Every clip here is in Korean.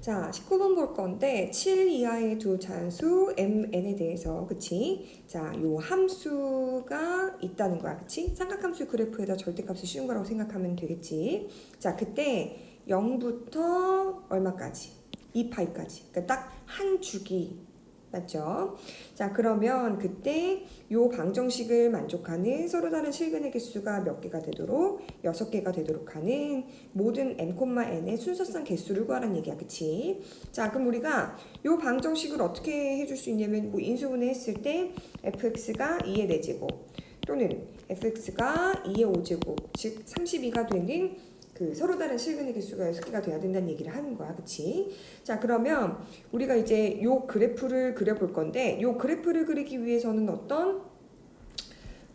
자, 19번 볼 건데 7 이하의 두 자연수 mn에 대해서 그치? 자, 요 함수가 있다는 거야. 그치? 삼각함수 그래프에다 절대값을 씌운 거라고 생각하면 되겠지. 자, 그때 0부터 얼마까지? 2파이까지. 그러니까 딱 한 주기. 맞죠? 자, 그러면 그때 요 방정식을 만족하는 서로 다른 실근의 개수가 몇 개가 되도록 6개가 되도록 하는 모든 m,n의 순서상 개수를 구하라는 얘기야. 그치? 자, 그럼 우리가 요 방정식을 어떻게 해줄 수 있냐면 뭐 인수분해 했을 때 fx가 2의 4제곱 또는 fx가 2의 5제곱 즉 32가 되는 그 서로 다른 실근의 개수가 6개가 돼야 된다는 얘기를 하는 거야. 그치? 자, 그러면 우리가 이제 요 그래프를 그려볼 건데 요 그래프를 그리기 위해서는 어떤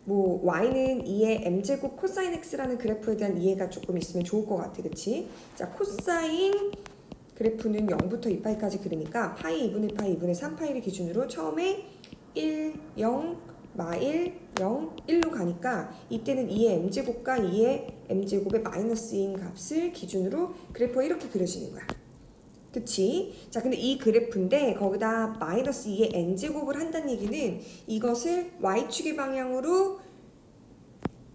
뭐 y는 2의 m제곱 코사인 x라는 그래프에 대한 이해가 조금 있으면 좋을 것 같아. 그치? 자, 코사인 그래프는 0부터 2파이까지 그리니까 파이 2분의 파이 2분의 3파이를 기준으로 처음에 1, 0, 마일, 0, 1로 가니까 이때는 2의 m제곱과 2의 m제곱의 마이너스인 값을 기준으로 그래프가 이렇게 그려지는 거야. 그치? 자, 근데 이 그래프인데 거기다 마이너스 2의 n제곱을 한다는 얘기는 이것을 y축의 방향으로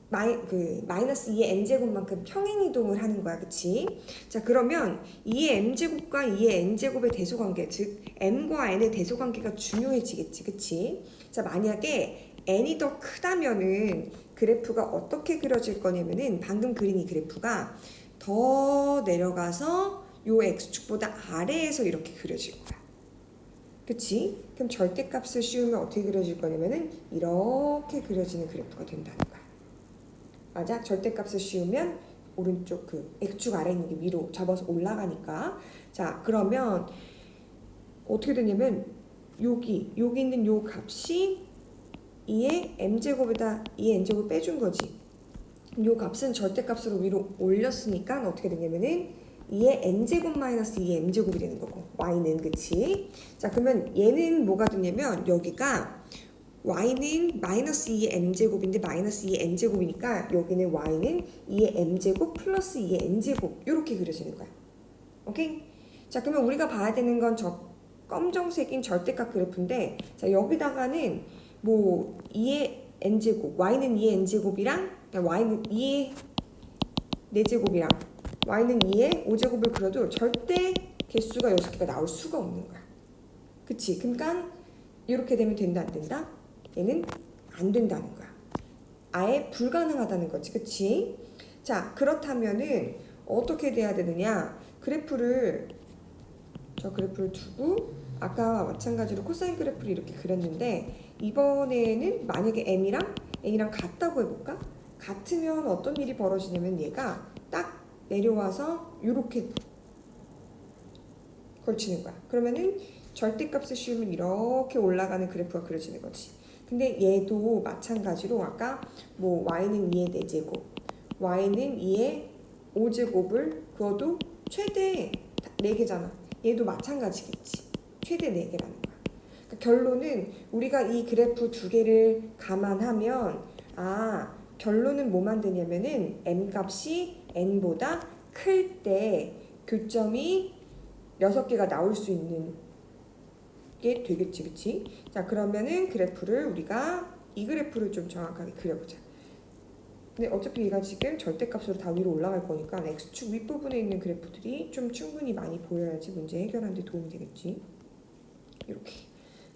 마이너스 2의 n제곱만큼 평행이동을 하는 거야. 그치? 자, 그러면 2의 m제곱과 2의 n제곱의 대소관계, 즉 m과 n의 대소관계가 중요해지겠지. 그치? 자, 만약에 n이 더 크다면은 그래프가 어떻게 그려질 거냐면은 방금 그린 이 그래프가 더 내려가서 요 x축보다 아래에서 이렇게 그려질 거야. 그치? 그럼 절대값을 씌우면 어떻게 그려질 거냐면은 이렇게 그려지는 그래프가 된다는 거야. 맞아? 절대값을 씌우면 오른쪽 그 x축 아래 있는 게 위로 접어서 올라가니까. 자, 그러면 어떻게 되냐면 여기 있는 요 값이 2의 m제곱에다 2의 n제곱 빼준 거지. 요 값은 절대값으로 위로 올렸으니까 어떻게 되냐면은 2의 n제곱 마이너스 2의 m제곱이 되는 거고 y는. 그치? 자, 그러면 얘는 뭐가 되냐면 여기가 y는 마이너스 2의 m제곱인데 마이너스 2의 n제곱이니까 여기는 y는 2의 m제곱 플러스 2의 n제곱 이렇게 그려지는 거야. 오케이? 자, 그러면 우리가 봐야 되는 건 저 검정색인 절대값 그래프인데 자, 여기다가는 뭐 2의 n제곱 y는 2의 n제곱이랑 y는 2의 4제곱이랑 y는 2의 5제곱을 그려도 절대 개수가 6개가 나올 수가 없는 거야. 그치? 그러니까 이렇게 되면 된다 안 된다? 얘는 안 된다는 거야. 아예 불가능하다는 거지. 그치? 자, 그렇다면은 어떻게 돼야 되느냐? 저 그래프를 두고 아까 마찬가지로 코사인 그래프를 이렇게 그렸는데 이번에는 만약에 m이랑 n이랑 같다고 해볼까? 같으면 어떤 일이 벌어지냐면 얘가 딱 내려와서 이렇게 걸치는 거야. 그러면은 절대값을 씌우면 이렇게 올라가는 그래프가 그려지는 거지. 근데 얘도 마찬가지로 아까 뭐 y는 2의 4제곱, y는 2의 5제곱을 그어도 최대 4개잖아. 얘도 마찬가지겠지. 최대 4개라는 거야. 그러니까 결론은 우리가 이 그래프 두 개를 감안하면 결론은 뭐만 되냐면은 m값이 n보다 클 때 교점이 6개가 나올 수 있는 게 되겠지. 그치? 자, 그러면은 우리가 이 그래프를 좀 정확하게 그려보자. 근데 어차피 얘가 지금 절대값으로 다 위로 올라갈 거니까 x축 윗부분에 있는 그래프들이 좀 충분히 많이 보여야지 문제 해결하는 데 도움이 되겠지. 이렇게.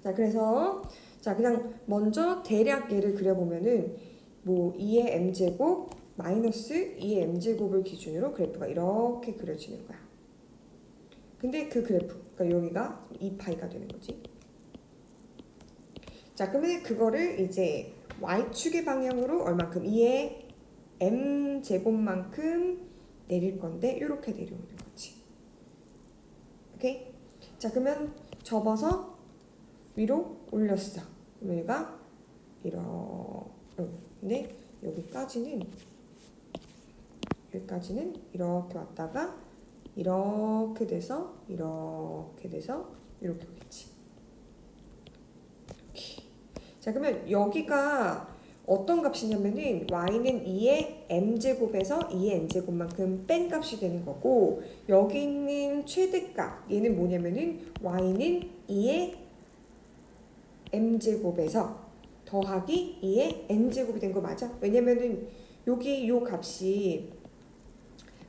자, 그래서 그냥 먼저 대략 얘를 그려보면은 뭐 2의 m제곱 마이너스 2의 m제곱을 기준으로 그래프가 이렇게 그려지는 거야. 근데 그 그래프, 그러니까 여기가 2파이가 되는 거지. 자, 그러면 그거를 이제 y축의 방향으로 얼만큼 2의 m제곱만큼 내릴 건데 이렇게 내려오는 거지. 오케이? 자, 그러면 접어서 위로 올렸어. 그럼 얘가 근데 여기까지는 이렇게 왔다가 이렇게 돼서 이렇게 오겠지. 이렇게. 자, 그러면 여기가 어떤 값이냐면은 y는 2의 m제곱에서 2의 n제곱만큼 뺀 값이 되는 거고, 여기 있는 최대값 얘는 뭐냐면은 y는 2의 m제곱에서 더하기 2의 n제곱이 된 거 맞아? 왜냐면은 여기 요 값이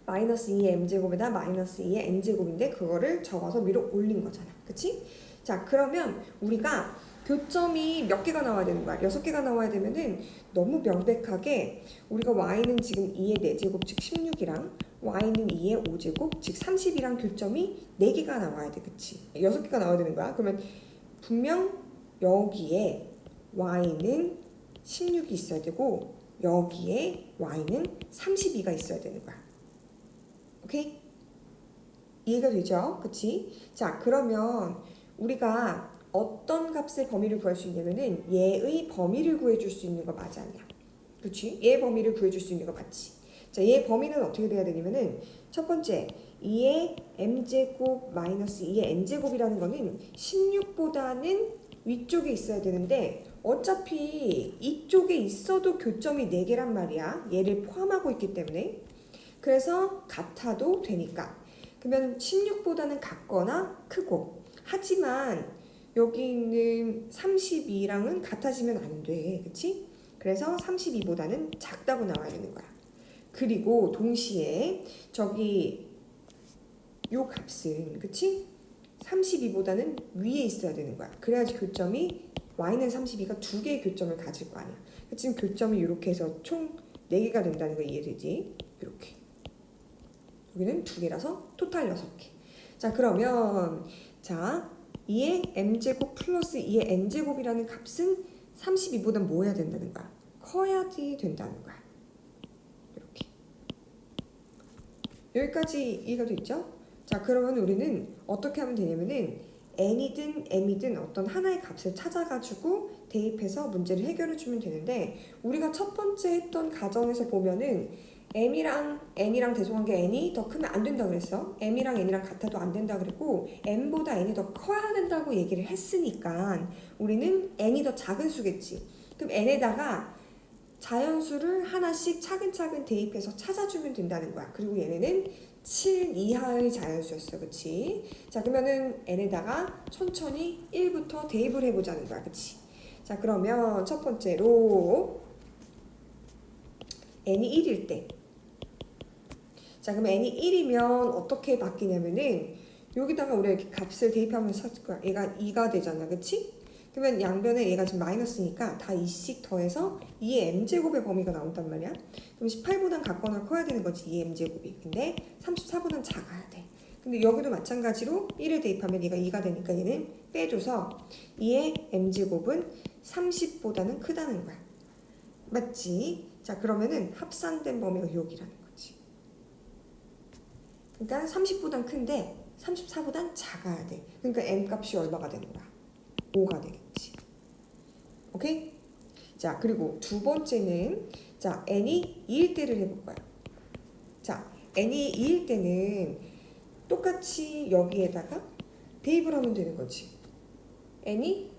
마이너스 2의 m제곱에다 마이너스 2의 n제곱인데 그거를 적어서 위로 올린 거잖아. 그치? 자, 그러면 우리가 교점이 몇 개가 나와야 되는 거야? 6개가 나와야 되면은 너무 명백하게 우리가 y는 지금 2의 4제곱 즉 16이랑 y는 2의 5제곱 즉 30이랑 교점이 4개가 나와야 돼. 그치? 6개가 나와야 되는 거야. 그러면 분명 여기에 y는 16이 있어야 되고 여기에 y는 32가 있어야 되는 거야. 오케이? 이해가 되죠? 그치? 자, 그러면 우리가 어떤 값의 범위를 구할 수 있냐면은 얘의 범위를 구해줄 수 있는 거 맞아, 아니야? 그치? 얘의 범위를 구해줄 수 있는 거 맞지? 자, 얘의 범위는 어떻게 돼야 되냐면은 첫 번째 2의 m제곱 마이너스 2의 n제곱이라는 거는 16보다는 위쪽에 있어야 되는데 어차피 이쪽에 있어도 교점이 4개란 말이야. 얘를 포함하고 있기 때문에. 그래서 같아도 되니까. 그러면 16보다는 같거나 크고. 하지만 여기 있는 32랑은 같아지면 안 돼. 그치? 그래서 32보다는 작다고 나와야 되는 거야. 그리고 동시에 저기 요 값은 그치? 32보다는 위에 있어야 되는 거야. 그래야지 교점이 y는 32가 2개의 교점을 가질 거 아니야. 지금 교점이 이렇게 해서 총 4개가 된다는 거 이해되지? 이렇게. 여기는 2개라서 토탈 6개. 자, 그러면 자 2의 m제곱 플러스 2의 n제곱이라는 값은 32보다 뭐 해야 된다는 거야? 커야지 된다는 거야. 이렇게. 여기까지 이해가 됐죠? 자, 그러면 우리는 어떻게 하면 되냐면은 n이든 m이든 어떤 하나의 값을 찾아가지고 대입해서 문제를 해결해 주면 되는데, 우리가 첫 번째 했던 가정에서 보면은 m이랑 n이랑 대소관계 n이 더 크면 안 된다 그랬어. m이랑 n이랑 같아도 안 된다 그랬고 m보다 n이 더 커야 된다고 얘기를 했으니까 우리는 n이 더 작은 수겠지. 그럼 n에다가 자연수를 하나씩 차근차근 대입해서 찾아주면 된다는 거야. 그리고 얘네는 7 이하의 자연수였어. 그치? 자, 그러면은 n에다가 천천히 1부터 대입을 해보자는 거야. 그치? 자, 그러면 첫 번째로 n이 1일 때. 자, 그럼 n이 1이면 어떻게 바뀌냐면은 여기다가 우리가 이렇게 값을 대입하면서 찾을 거야. 얘가 2가 되잖아. 그치? 그러면 양변에 얘가 지금 마이너스니까 다 2씩 더해서 2의 m제곱의 범위가 나온단 말이야. 그럼 18보단 같거나 커야 되는 거지, 2의 m제곱이. 근데 34보단 작아야 돼. 근데 여기도 마찬가지로 1을 대입하면 얘가 2가 되니까 얘는 빼줘서 2의 m제곱은 30보다는 크다는 거야. 맞지? 자, 그러면은 합산된 범위가 여기라는 거지. 그러니까 30보단 큰데 34보단 작아야 돼. 그러니까 m값이 얼마가 되는 거야? 5가 되겠지. 오케이? 자, 그리고 두 번째는 자, n이 2일 때를 해볼 거야. 자, n이 2일 때는 똑같이 여기에다가 대입을 하면 되는 거지. n이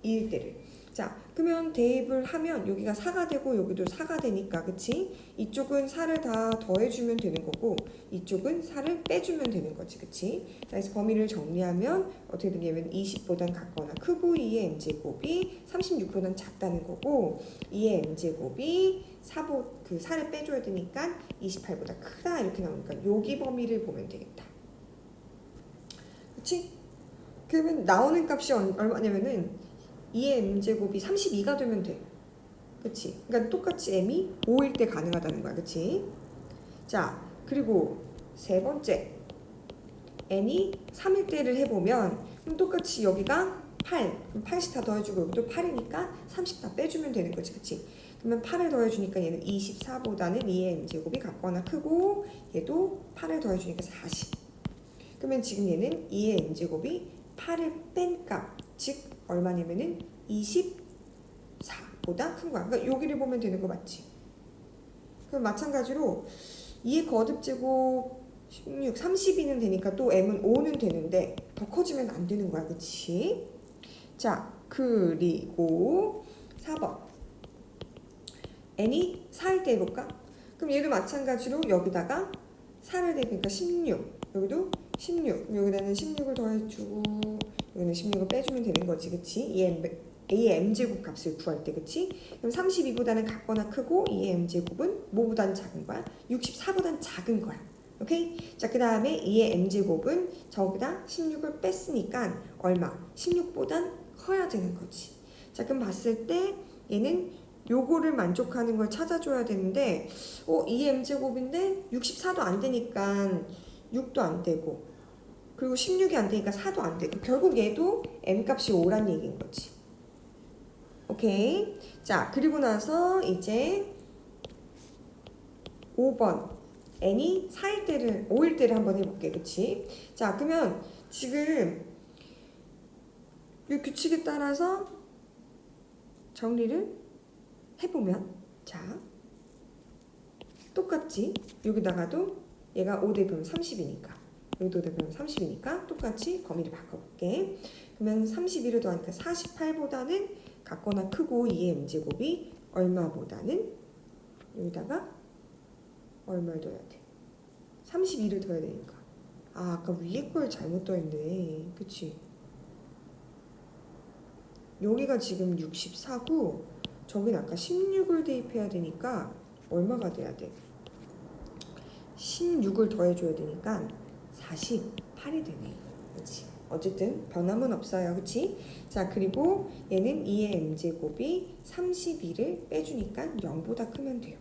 2일 때를. 자, 그러면 대입을 하면 여기가 4가 되고 여기도 4가 되니까, 그치? 이쪽은 4를 다 더해주면 되는 거고 이쪽은 4를 빼주면 되는 거지. 그치? 자, 그래서 범위를 정리하면 어떻게 되냐면 20보단 같거나 크고 2의 m제곱이 36보단 작다는 거고 2의 m제곱이 4를 빼줘야 되니까 28보다 크다 이렇게 나오니까 여기 범위를 보면 되겠다. 그치? 그러면 나오는 값이 얼마냐면은 2의 m제곱이 32가 되면 돼. 그치? 그러니까 똑같이 m이 5일 때 가능하다는 거야. 그치? 자, 그리고 세 번째 n이 3일 때를 해보면 그럼 똑같이 여기가 8, 그럼 80 다 더해주고 여기도 8이니까 30 다 빼주면 되는 거지. 그치? 그러면 8을 더해주니까 얘는 24보다는 2의 m제곱이 같거나 크고 얘도 8을 더해주니까 40. 그러면 지금 얘는 2의 m제곱이 8을 뺀 값, 즉 얼마냐면은 24보다 큰 거야. 그러니까 여기를 보면 되는 거 맞지? 그럼 마찬가지로 2의 거듭제곱 16, 32는 되니까 또 m은 5는 되는데 더 커지면 안 되는 거야. 그치? 자, 그리고 4번 n이 4일 때 해볼까? 그럼 얘도 마찬가지로 여기다가 4를 대니까 16, 여기도 16, 여기다는 16을 더해주고 여기는 16을 빼주면 되는 거지, 그치? A의 m제곱 값을 구할 때, 그치? 그럼 32보다는 같거나 크고 A의 m제곱은 뭐보다는 작은 거야? 64보다는 작은 거야. 오케이? 자, 그 다음에 A의 m제곱은 저기다 16을 뺐으니까 얼마? 16보단 커야 되는 거지. 자, 그럼 봤을 때 얘는 요거를 만족하는 걸 찾아줘야 되는데 2 m제곱인데 64도 안 되니까 6도 안 되고 그리고 16이 안 되니까 4도 안 되고 결국 얘도 m값이 5란 얘기인 거지. 오케이. 자, 그리고 나서 이제 5번 n이 4일 때를 5일 때를 한번 해볼게. 그치? 자, 그러면 지금 이 규칙에 따라서 정리를 해보면 자 똑같지? 여기다가도 얘가 5대분 30이니까 여기도 5대분 30이니까 똑같이 거미를 바꿔볼게. 그러면 31을 더하니까 48보다는 같거나 크고 2의 m제곱이 얼마보다는 여기다가 얼마를 더해야 돼? 32를 더해야 되니까 아까 위에 걸 잘못 더했네. 그치? 여기가 지금 64고 저긴 아까 16을 대입해야 되니까 얼마가 돼야 돼? 16을 더해줘야 되니까 48이 되네. 그치? 어쨌든 변함은 없어요. 그치? 자, 그리고 얘는 2의 m제곱이 32를 빼주니까 0보다 크면 돼요.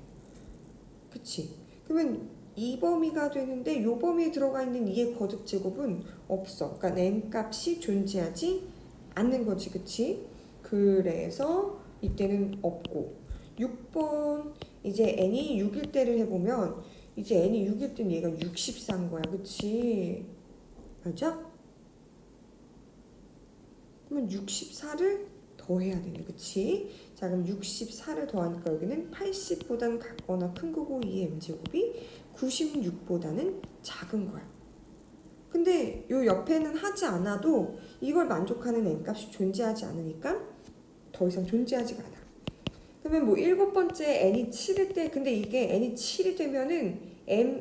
그치? 그러면 이 범위가 되는데 요 범위에 들어가 있는 2의 거듭제곱은 없어. 그러니까 n값이 존재하지 않는 거지. 그치? 그래서 이때는 없고 6번 이제 n이 6일 때를 해보면 이제 n이 6일 때는 얘가 64인 거야. 그치? 맞아? 그러면 64를 더해야 되네. 그치? 자, 그럼 64를 더하니까 여기는 80보다는 같거나 큰 거고 2의 m제곱이 96보다는 작은 거야. 근데 요 옆에는 하지 않아도 이걸 만족하는 n값이 존재하지 않으니까 더 이상 존재하지가 않아. 그러면 뭐 7번째 n이 7일 때 근데 이게 n이 7이 되면은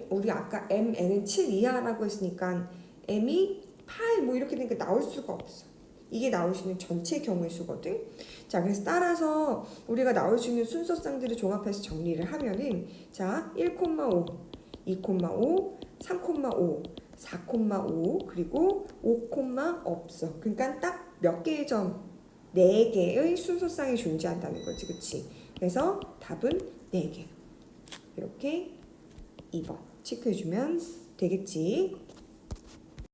우리 아까 n은 7 이하라고 했으니까 m이 8 뭐 이렇게 되니까 나올 수가 없어. 이게 나올 수 있는 전체 경우의 수거든. 자, 그래서 따라서 우리가 나올 수 있는 순서쌍들을 종합해서 정리를 하면은 자 1,5, 2,5, 3,5, 4,5 그리고 5, 없어. 그러니까 딱 몇 개의 점 4개의 순서쌍이 존재한다는 거지. 그치? 그래서 답은 4개. 이렇게 2번 체크해주면 되겠지.